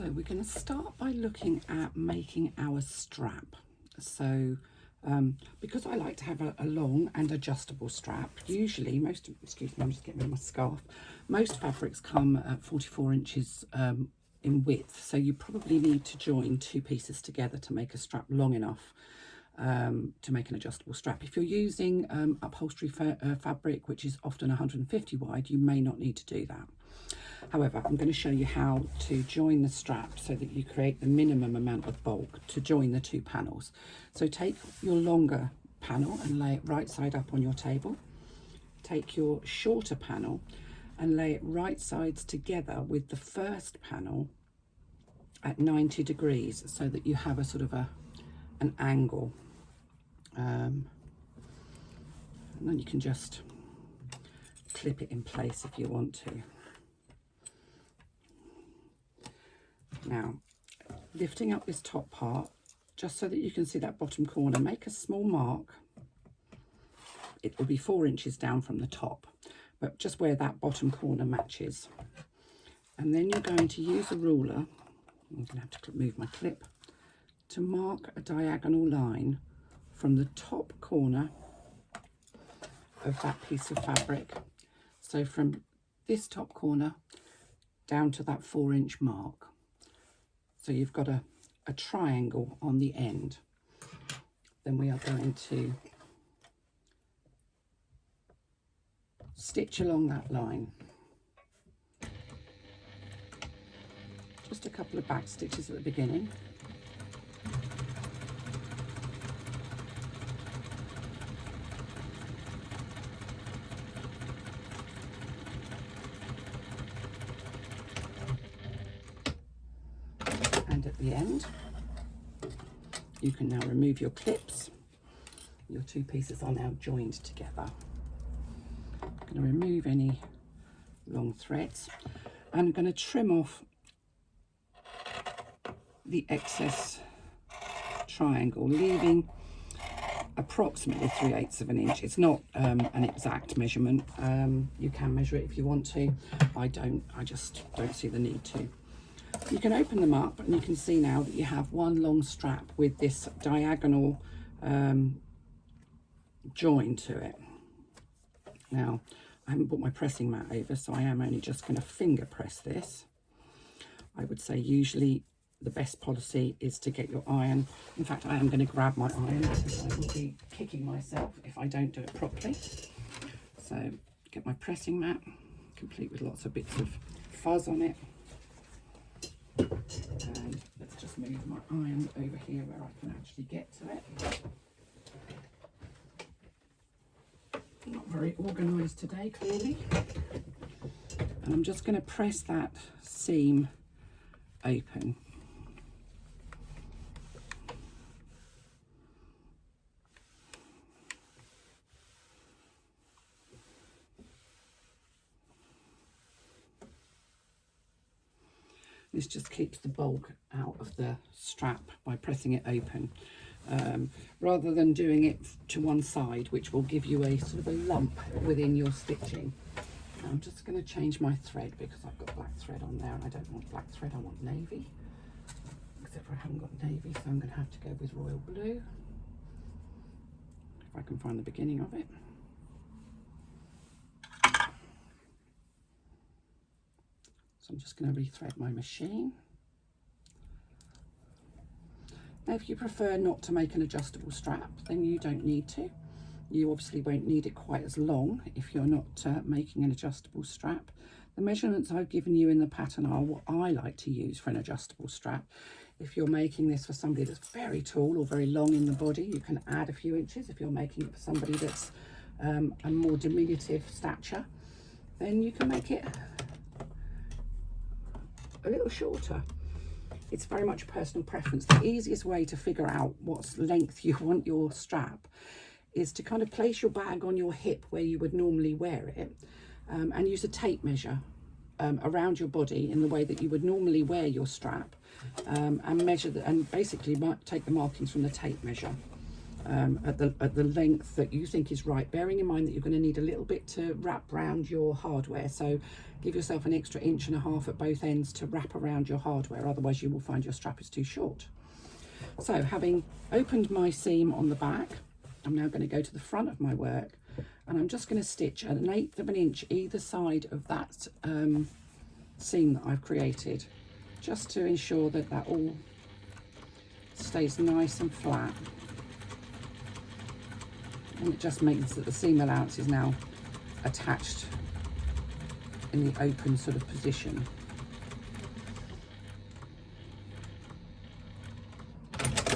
So we're going to start by looking at making our strap. So because I like to have a long and adjustable strap, usually most, excuse me, I'm just getting rid of my scarf, most fabrics come at 44 inches in width. So you probably need to join two pieces together to make a strap long enough to make an adjustable strap. If you're using upholstery fabric, which is often 150 wide, you may not need to do that. However, I'm going to show you how to join the strap so that you create the minimum amount of bulk to join the two panels. So take your longer panel and lay it right side up on your table. Take your shorter panel and lay it right sides together with the first panel at 90 degrees so that you have a sort of an angle. And then you can just clip it in place if you want to. Now, lifting up this top part, just so that you can see that bottom corner, make a small mark. It will be 4 inches down from the top, but just where that bottom corner matches. And then you're going to use a ruler, I'm going to have to move my clip, to mark a diagonal line from the top corner of that piece of fabric. So from this top corner down to that 4-inch mark. So you've got a triangle on the end. Then we are going to stitch along that line. Just a couple of back stitches at the beginning. And at the end, you can now remove your clips. Your two pieces are now joined together. I'm going to remove any long threads and I'm going to trim off the excess triangle, leaving approximately 3/8 of an inch. It's not an exact measurement. You can measure it if you want to. I just don't see the need to. You can open them up and you can see now that you have one long strap with this diagonal join to it. Now, I haven't put my pressing mat over, so I am only just going to finger press this. I would say usually the best policy is to get your iron. In fact, I am going to grab my iron because I will be kicking myself if I don't do it properly. So get my pressing mat, complete with lots of bits of fuzz on it. And let's just move my iron over here where I can actually get to it. Not very organised today, clearly. And I'm just going to press that seam open. This just keeps the bulk out of the strap by pressing it open, rather than doing it to one side, which will give you a sort of a lump within your stitching. I'm just going to change my thread because I've got black thread on there and I don't want black thread, I want navy. Except for I haven't got navy, so I'm going to have to go with royal blue. If I can find the beginning of it. So I'm just going to rethread my machine. Now, if you prefer not to make an adjustable strap, then you don't need to. You obviously won't need it quite as long if you're not making an adjustable strap. The measurements I've given you in the pattern are what I like to use for an adjustable strap. If you're making this for somebody that's very tall or very long in the body, you can add a few inches. If you're making it for somebody that's a more diminutive stature, then you can make it a little shorter. It's very much personal preference. The easiest way to figure out what length you want your strap is to kind of place your bag on your hip where you would normally wear it, and use a tape measure around your body in the way that you would normally wear your strap, and measure and basically take the markings from the tape measure. at the length that you think is right, bearing in mind that you're going to need a little bit to wrap around your hardware. So give yourself an extra 1.5 inches at both ends to wrap around your hardware, otherwise you will find your strap is too short. So having opened my seam on the back, I'm now going to go to the front of my work, and I'm just going to stitch 1/8 of an inch either side of that seam that I've created, just to ensure that that all stays nice and flat. And it just means that the seam allowance is now attached in the open sort of position.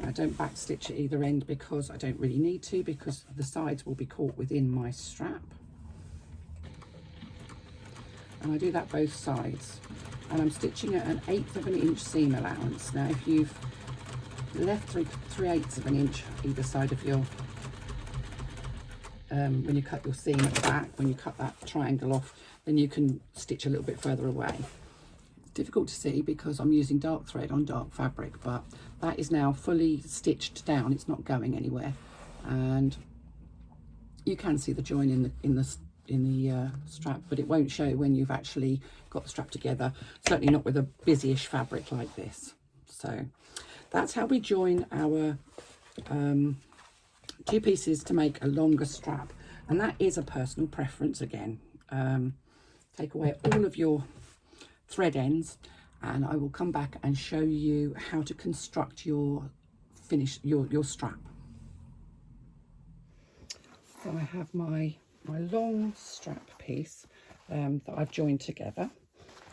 I don't back stitch at either end because I don't really need to, because the sides will be caught within my strap. And I do that both sides. And I'm stitching at 1/8 of an inch seam allowance. Now if you've left 3/8 of an inch either side of your, when you cut your seam at the back, when you cut that triangle off, then you can stitch a little bit further away. Difficult to see because I'm using dark thread on dark fabric, but that is now fully stitched down. It's not going anywhere, and you can see the join in the strap, but it won't show when you've actually got the strap together, certainly not with a busy-ish fabric like this. So that's how we join our two pieces to make a longer strap, and that is a personal preference again. Take away all of your thread ends, and I will come back and show you how to construct your strap. So I have my long strap piece that I've joined together.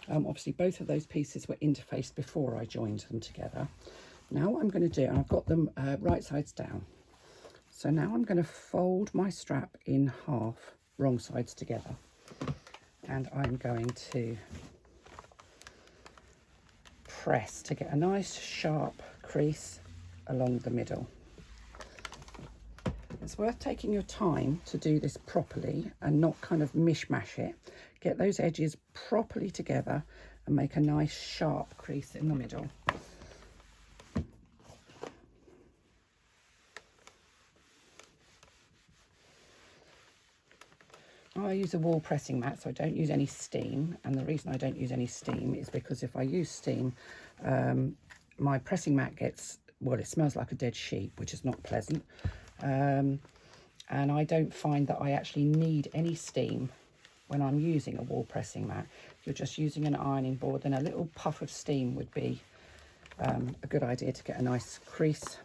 Obviously both of those pieces were interfaced before I joined them together. Now what I'm going to do, and I've got them right sides down, so now I'm going to fold my strap in half, wrong sides together, and I'm going to press to get a nice sharp crease along the middle. It's worth taking your time to do this properly and not kind of mishmash it. Get those edges properly together and make a nice sharp crease in the middle. I use a wall pressing mat, so I don't use any steam, and the reason I don't use any steam is because if I use steam, my pressing mat gets, well, it smells like a dead sheep, which is not pleasant, and I don't find that I actually need any steam when I'm using a wall pressing mat. If you're just using an ironing board, then a little puff of steam would be a good idea to get a nice crease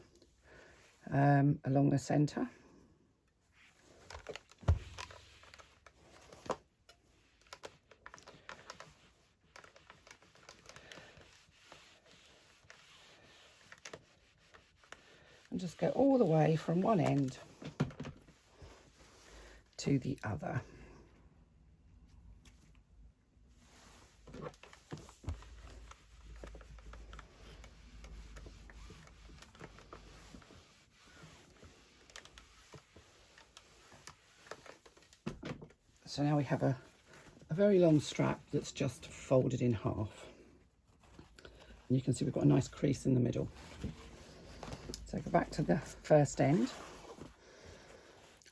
along the centre. And just go all the way from one end to the other. So now we have a very long strap that's just folded in half. And you can see we've got a nice crease in the middle. So go back to the first end,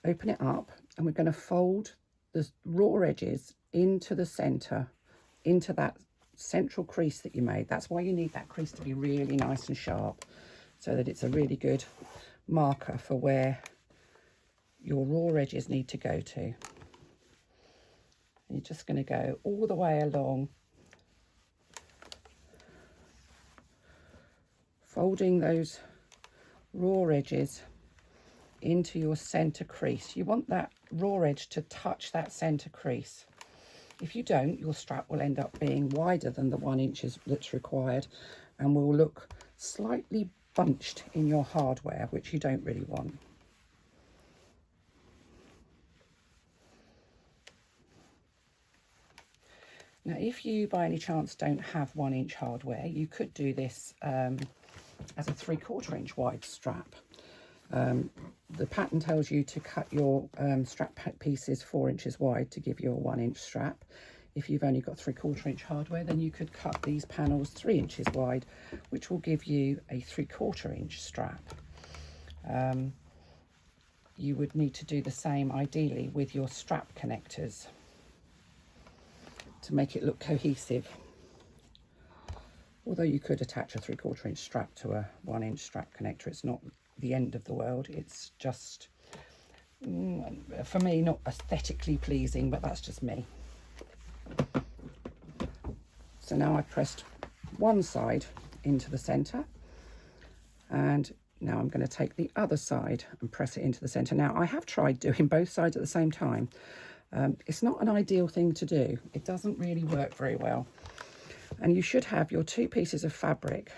open it up, and we're going to fold the raw edges into the centre, into that central crease that you made. That's why you need that crease to be really nice and sharp, so that it's a really good marker for where your raw edges need to go to. And you're just going to go all the way along, folding those raw edges into your center crease. You want that raw edge to touch that center crease. If you don't, your strap will end up being wider than the 1 inch that's required, and will look slightly bunched in your hardware, which you don't really want. Now, if you by any chance don't have 1 inch hardware, you could do this as a 3/4 inch wide strap. The pattern tells you to cut your strap pieces 4 inches wide to give you a 1 inch strap. If you've only got 3/4 inch hardware, then you could cut these panels 3 inches wide, which will give you a 3/4 inch strap. you would need to do the same ideally with your strap connectors to make it look cohesive. Although you could attach a 3/4 inch strap to a 1 inch strap connector, it's not the end of the world. It's just, for me, not aesthetically pleasing, but that's just me. So now I've pressed one side into the centre, and now I'm going to take the other side and press it into the centre. Now, I have tried doing both sides at the same time. It's not an ideal thing to do. It doesn't really work very well. And you should have your two pieces of fabric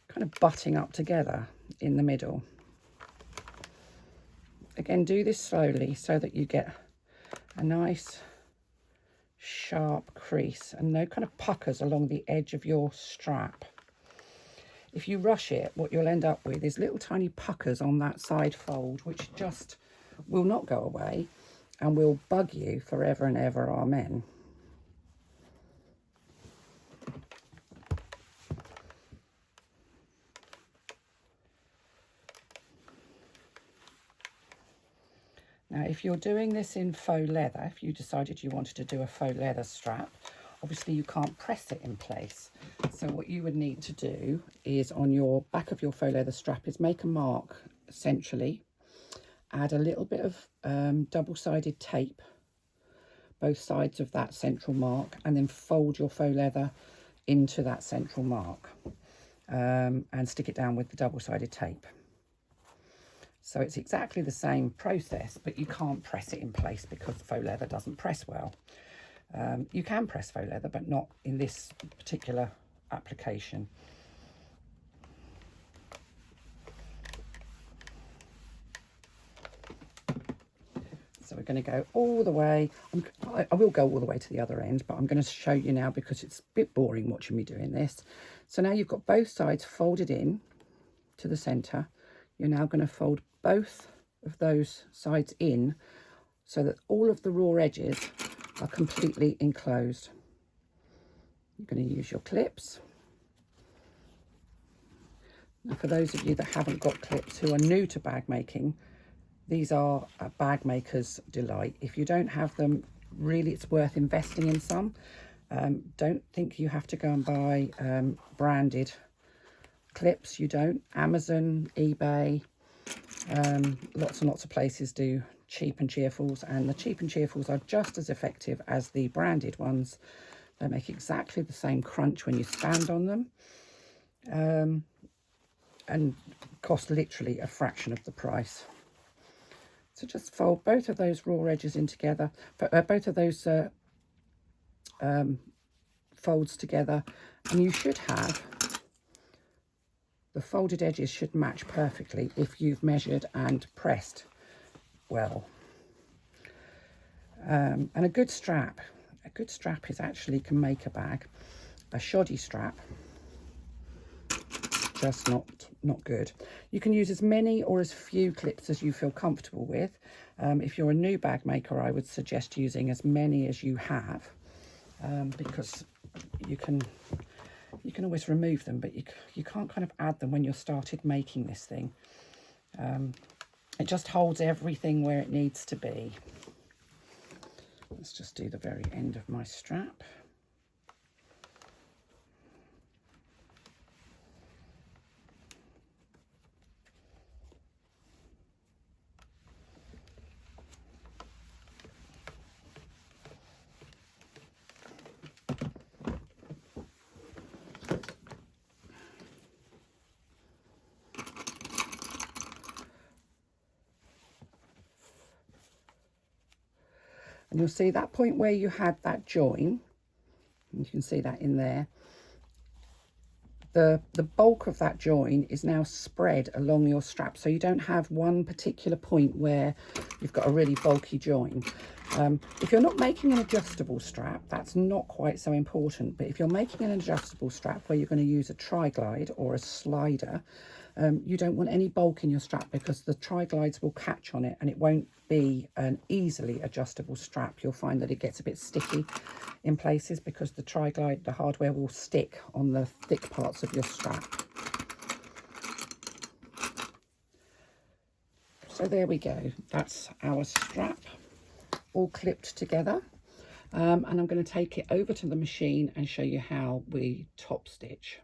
kind of butting up together in the middle. Again, do this slowly so that you get a nice sharp crease and no kind of puckers along the edge of your strap. If you rush it, what you'll end up with is little tiny puckers on that side fold, which just will not go away and will bug you forever and ever, amen. Now, if you're doing this in faux leather, if you decided you wanted to do a faux leather strap, obviously you can't press it in place. So what you would need to do is on your back of your faux leather strap is make a mark centrally, add a little bit of double-sided tape, both sides of that central mark, and then fold your faux leather into that central mark and stick it down with the double-sided tape. So it's exactly the same process, but you can't press it in place because faux leather doesn't press well. You can press faux leather, but not in this particular application. So we're going to go all the way. I will go all the way to the other end, but I'm going to show you now because it's a bit boring watching me doing this. So now you've got both sides folded in to the centre. You're now going to fold both of those sides in so that all of the raw edges are completely enclosed. You're going to use your clips. Now, for those of you that haven't got clips, who are new to bag making, these are a bag maker's delight. If you don't have them, really it's worth investing in some. Don't think you have to go and buy branded clips. You don't. Amazon, eBay, lots and lots of places do cheap and cheerfuls, and the cheap and cheerfuls are just as effective as the branded ones. They make exactly the same crunch when you stand on them, and cost literally a fraction of the price. So just fold both of those raw edges in together, both of those folds together, and you should have the folded edges should match perfectly if you've measured and pressed well. And a good strap is actually can make a bag. A shoddy strap, just not good. You can use as many or as few clips as you feel comfortable with. If you're a new bag maker, I would suggest using as many as you have, because you can always remove them, but you can't kind of add them when you're started making this thing. It just holds everything where it needs to be. Let's just do the very end of my strap. And you'll see that point where you had that join, you can see that in there, the bulk of that join is now spread along your strap, so you don't have one particular point where you've got a really bulky join. If you're not making an adjustable strap, that's not quite so important, but if you're making an adjustable strap where you're going to use a tri-glide or a slider, you don't want any bulk in your strap because the tri-glides will catch on it and it won't be an easily adjustable strap. You'll find that it gets a bit sticky in places because the tri-glide, the hardware will stick on the thick parts of your strap. So there we go. That's our strap all clipped together. And I'm going to take it over to the machine and show you how we top stitch.